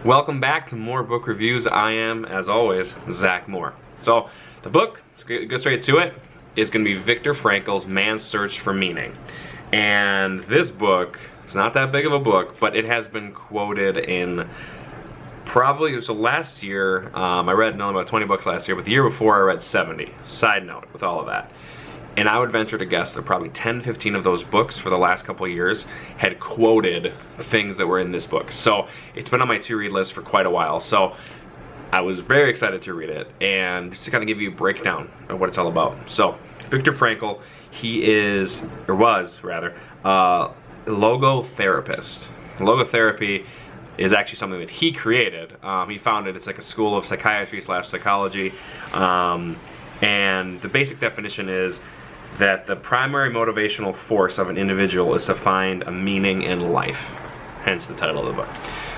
Welcome back to more book reviews. I am, as always, Zach Moore. So, the book, let's go straight to it, is going to be Viktor Frankl's Man's Search for Meaning. And this book, it's not that big of a book, but it has been quoted in probably, so last year, I read only about 20 books last year, but the year before I read 70. Side note with all of that. And I would venture to guess that probably 10, 15 of those books for the last couple of years had quoted things that were in this book. So it's been on my to-read list for quite a while. So I was very excited to read it, and just to kind of give you a breakdown of what it's all about. So Viktor Frankl, he is, or was rather, a logotherapist. Logotherapy is actually something that he created. He founded, it's like a school of psychiatry / psychology. And the basic definition is that the primary motivational force of an individual is to find a meaning in life. Hence the title of the book.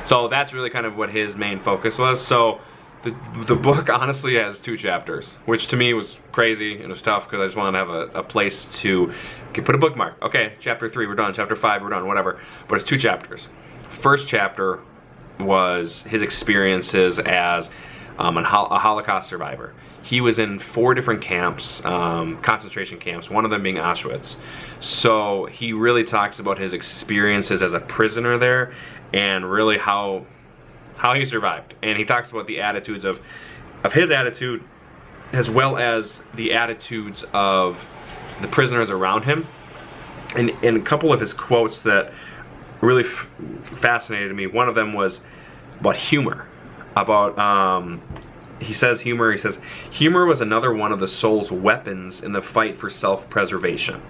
So that's really kind of what his main focus was. So the book honestly has 2 chapters, which to me was crazy. It was tough because I just wanted to have a place to put a bookmark. Okay, chapter 3 we're done, chapter 5 we're done, whatever. But it's 2 chapters. First chapter was his experiences as a Holocaust survivor. He was in 4 different camps, concentration camps, one of them being Auschwitz. So he really talks about his experiences as a prisoner there and really how he survived. And he talks about the attitudes of his attitude as well as the attitudes of the prisoners around him. And a couple of his quotes that really fascinated me, one of them was about humor. He says humor was another one of the soul's weapons in the fight for self-preservation.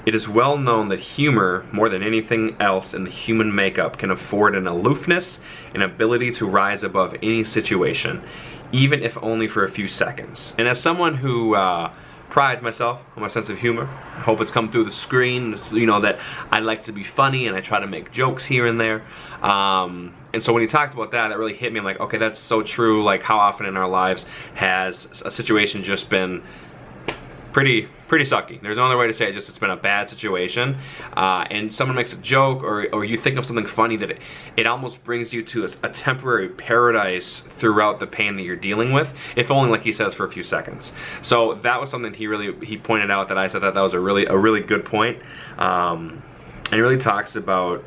It is well known that humor, more than anything else in the human makeup, can afford an aloofness, an ability to rise above any situation, even if only for a few seconds. And as someone who prides myself on my sense of humor, I hope it's come through the screen, you know, that I like to be funny and I try to make jokes here and there. And so when he talked about that, it really hit me. I'm like, okay, that's so true. Like, how often in our lives has a situation just been pretty sucky? There's no other way to say it, just it's been a bad situation. And someone makes a joke or you think of something funny that it almost brings you to a temporary paradise throughout the pain that you're dealing with, if only, like he says, for a few seconds. So that was something he pointed out that I said that was a really good point. And he really talks about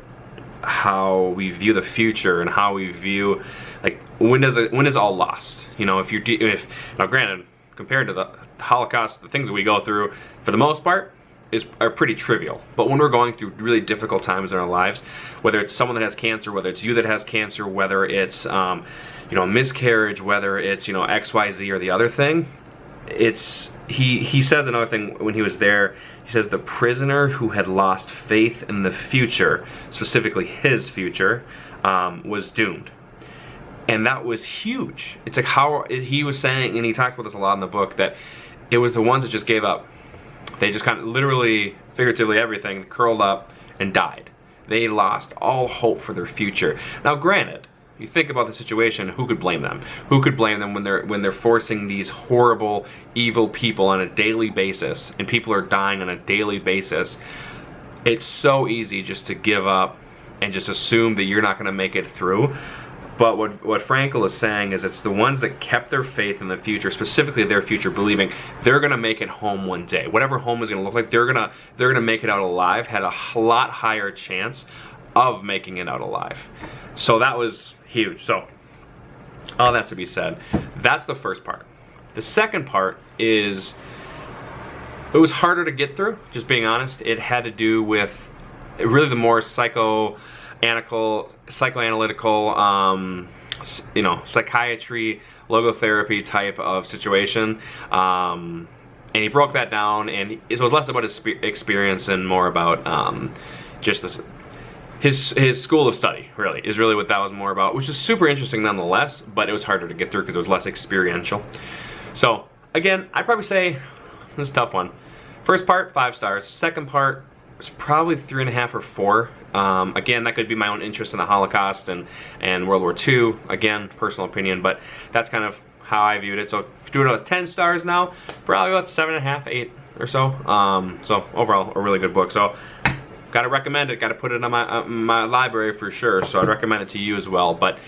how we view the future and how we view, like, when is all lost? You know, now granted, compared to the Holocaust, the things that we go through, for the most part, are pretty trivial. But when we're going through really difficult times in our lives, whether it's someone that has cancer, whether it's you that has cancer, whether it's you know, a miscarriage, whether it's, you know, XYZ or the other thing, he says another thing when he was there. He says the prisoner who had lost faith in the future, specifically his future, was doomed. And that was huge. It's like how he was saying, and he talked about this a lot in the book, that it was the ones that just gave up. They just kind of literally, figuratively, everything, curled up and died. They lost all hope for their future. Now granted, you think about the situation, who could blame them? Who could blame them when they're forcing these horrible, evil people on a daily basis, and people are dying on a daily basis? It's so easy just to give up and just assume that you're not going to make it through. But what Frankl is saying is it's the ones that kept their faith in the future, specifically their future, believing they're going to make it home one day. Whatever home is going to look like, they're gonna make it out alive, had a lot higher chance of making it out alive. So that was huge. So all that to be said, that's the first part. The second part is, it was harder to get through, just being honest. It had to do with really the more psychoanalytical, you know, psychiatry, logotherapy type of situation. And he broke that down, and it was less about his experience and more about just this. His school of study, really, is really what that was more about, which is super interesting nonetheless, but it was harder to get through because it was less experiential. So, again, I'd probably say this is a tough one. First part, 5 stars. Second part was probably 3.5 or 4. Again, that could be my own interest in the Holocaust and World War II. Again, personal opinion, but that's kind of how I viewed it. So, if you do it out of 10 stars now, probably about 7.5, 8 or so. So, overall, a really good book. So, Gotta recommend it. Gotta put it on my library for sure. So I'd recommend it to you as well. But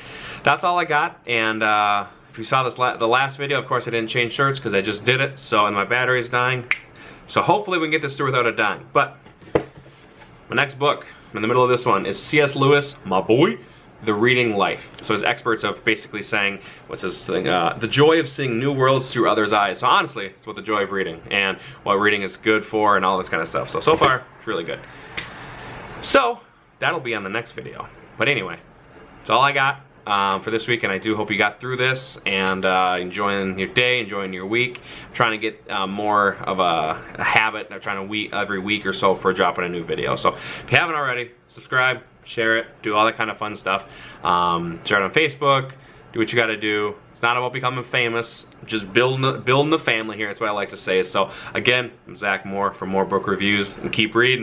that's all I got. And if you saw the last video, of course I didn't change shirts because I just did it. So and my battery's dying. So hopefully we can get this through without it dying. But my next book, I'm in the middle of this one, is C.S. Lewis, my boy, The Reading Life. So his experts of basically saying, what's his thing, the joy of seeing new worlds through others' eyes. So honestly, it's what the joy of reading and what reading is good for and all this kind of stuff. So far, it's really good. So, that'll be on the next video. But anyway, that's all I got for this week, and I do hope you got through this and enjoying your day, enjoying your week. I'm trying to get more of a habit. I'm trying to every week or so for dropping a new video. So if you haven't already, subscribe, share it, do all that kind of fun stuff. Share it on Facebook, do what you got to do. It's not about becoming famous, just building the family here. That's what I like to say. So again, I'm Zach Moore for more book reviews, and keep reading.